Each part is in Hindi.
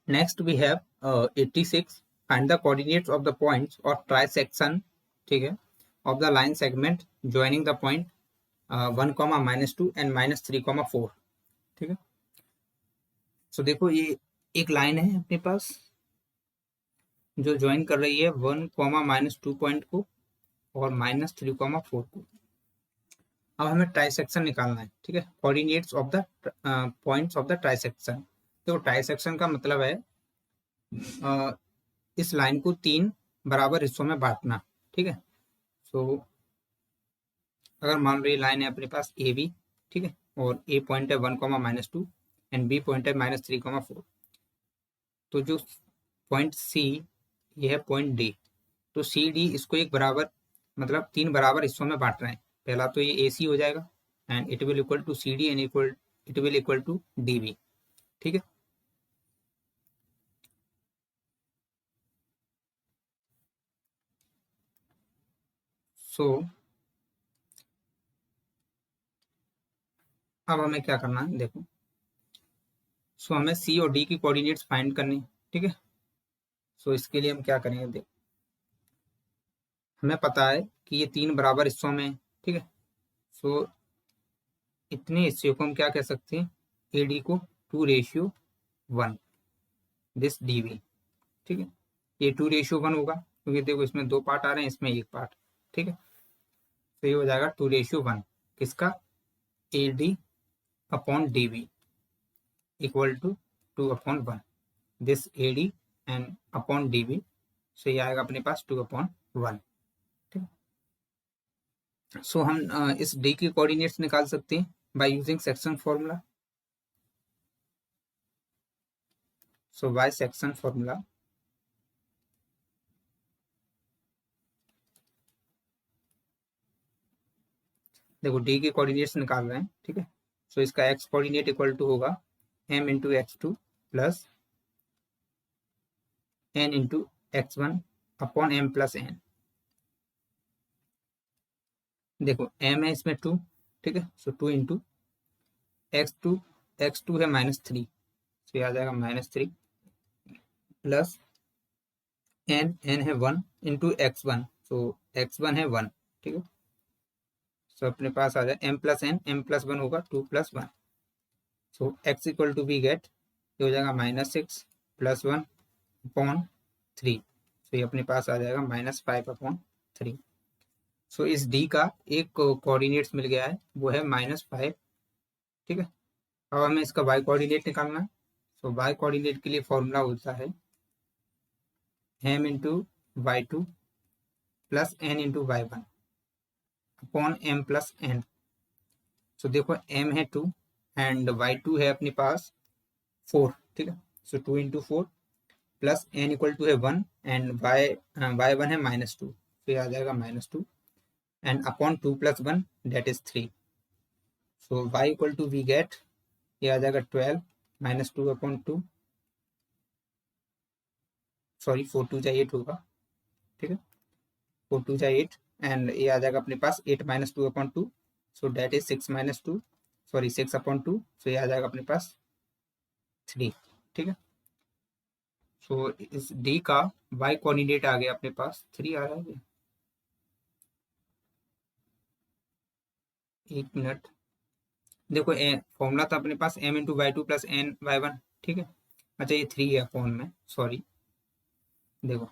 Next we have 86, find the coordinates of the points और ट्राइसेक्शन, ठीक है, of the line segment joining the point 1, -2 and -3, 4, ठीक है। सो देखो ये एक लाइन है अपने पास जो ज्वाइन कर रही है 1, -2 पॉइंट को और -3, 4 को। अब हमें ट्राइसेक्शन निकालना है, ठीक है, coordinates of the points of the trisection. तो ट्राइसेक्शन का मतलब है इस लाइन को 3 बराबर हिस्सों में बांटना, ठीक है। सो अगर मान लो ये लाइन है अपने पास ए बी, ठीक है, और ए पॉइंट है 1, -2 एंड बी पॉइंट है -3, 4। तो जो पॉइंट सी, ये है पॉइंट डी, तो सी डी इसको एक बराबर मतलब 3 बराबर हिस्सों में बांट रहे हैं। पहला तो ये ए सी हो जाएगा and it will equal to C D and it will equal to D B, ठीक है। सो अब हमें क्या करना है, देखो। सो हमें सी और डी की कोऑर्डिनेट्स फाइंड करनी, ठीक है। सो इसके लिए हम क्या करेंगे, देखो हमें पता है कि ये 3 बराबर हिस्सों में, ठीक है। सो इतने हिस्से को हम क्या कह सकते हैं, ए डी को 2:1 दिस डी वी, ठीक है। ये 2:1 होगा क्योंकि देखो इसमें 2 पार्ट आ रहे हैं, इसमें 1 पार्ट, ठीक है। तो ये हो जाएगा 2:1 किसका, A D upon D V equal to 2/1 this A D and upon D V. So ये आएगा अपने पास 2/1, ठीक है। सो हम इस डी की कोऑर्डिनेट्स निकाल सकते हैं by using section formula. So by section formula देखो डी के कोऑर्डिनेट्स निकाल रहे हैं, ठीक है। सो इसका एक्स कोऑर्डिनेट इक्वल टू होगा m into x2 plus n into x1 upon m plus n। देखो m है इसमें 2, ठीक है। सो 2 इंटू x2 है -3, सो ये आ जाएगा -3 प्लस n है 1 इंटू x1, सो x1 है 1, ठीक है। सो अपने पास आ जाए m plus n, m plus 1 होगा 2 + 1। So x equal to we get, ये हो जाएगा -6 + 1 अपॉन 3। सो ये अपने पास आ जाएगा -5/3। सो इस डी का एक कोऑर्डिनेट्स मिल गया है, वो है -5, ठीक है। अब हमें इसका वाई कोऑर्डिनेट निकालना है। सो वाई कोऑर्डिनेट के लिए फॉर्मूला होता है m into y2 plus n into y1 upon m plus n। सो देखो m है 2 एंड y2 है अपने पास 4, ठीक है। So 2 into 4 plus n equal to है 1 एंड y1 है -2, तो ये आ जाएगा -2 and upon 2 + 1 that is 3। So y equal to we get, ये आ जाएगा 12 -2/2, सॉरी 4 2 8 होगा, ठीक है। 4 2 8 एंड ये आ जाएगा अपने पास 8 -2/2, सो दैट इज 6 - 2, सॉरी 6/2, सो ये आ जाएगा अपने पास 3, ठीक है। सो इस डी का y कोऑर्डिनेट आ गया अपने पास 3 आ रहा है। एक मिनट, देखो फॉर्मूला था अपने पास m into y2 plus n y1, ठीक है। अच्छा ये 3 है अपॉन में, सॉरी देखो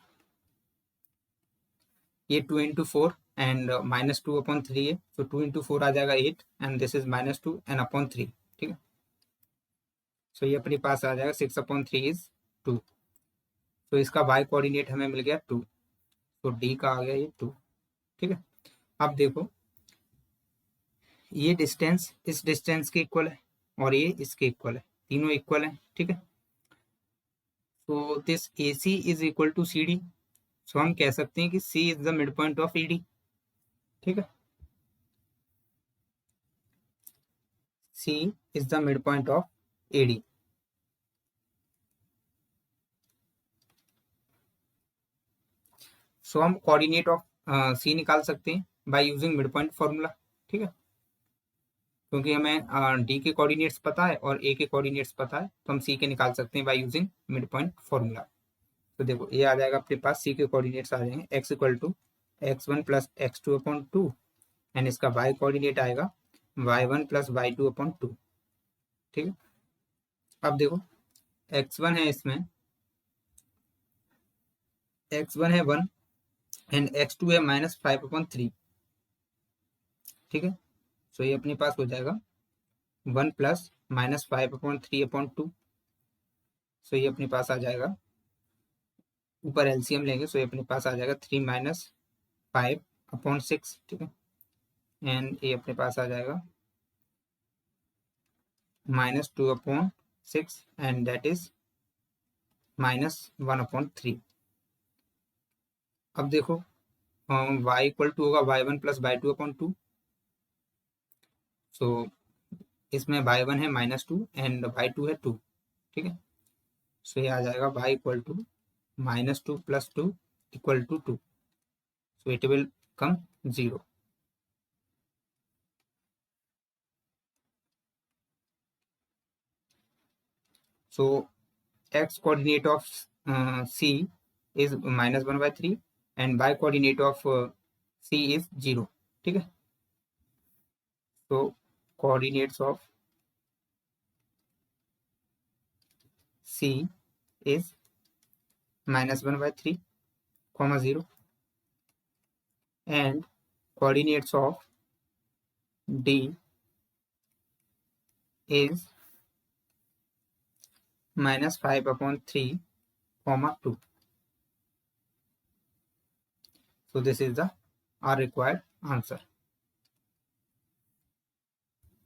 ये 2 इंटू 4 एंड -2/3 है, तो 2 इंटू 4 आ जाएगा 8 and this is -2 and upon 3, ठीक है। सो ये अपने पास आ जाएगा 6/3 इज 2। तो इसका y कोऑर्डिनेट हमें मिल गया 2, तो डी का आ गया ये 2, ठीक है। अब देखो ये डिस्टेंस इस डिस्टेंस के इक्वल है और ये इसके इक्वल है, तीनों इक्वल है, ठीक है। तो this AC is equal to CD, so हम कह सकते हैं कि C is the midpoint of ED, ठीक है। C is the midpoint of AD। So हम कोऑर्डिनेट ऑफ C निकाल सकते हैं by using midpoint formula, ठीक है। क्योंकि हमें डी के कोऑर्डिनेट्स पता है और ए के कोऑर्डिनेट्स पता है, तो हम सी के निकाल सकते हैं by using midpoint formula. तो देखो ये आ जाएगा अपने पास, सी के कोऑर्डिनेट्स आ जाएंगे x equal to x1 plus x2 upon 2, and इसका y कोऑर्डिनेट आएगा y1 प्लस y2 अपॉन 2। ठीक है, अब देखो x1 है, इसमें x1 है 1 एंड x2 है -5/3। ठीक है, सो ये अपने पास हो जाएगा 1 प्लस -5/3/2। सो ये अपने पास आ जाएगा, ऊपर एलसीएम लेंगे, सो ये अपने पास आ जाएगा 3 - 5/6। ठीक है, एंड ये अपने पास आ जाएगा -2/6 एंड दैट इज -1/3। अब देखो y इक्वल टू होगा y1 प्लस y2/2। सो इसमें y1 है -2 एंड y2 है 2। ठीक है, सो ये आ जाएगा y equal to -2 plus 2 equal to 2। So it will come 0। So x coordinate of c is -1/3 and y coordinate of c is 0। ठीक है, so coordinates of c is -1/3, 0, and coordinates of d is -5/3, 2. So this is the our required answer.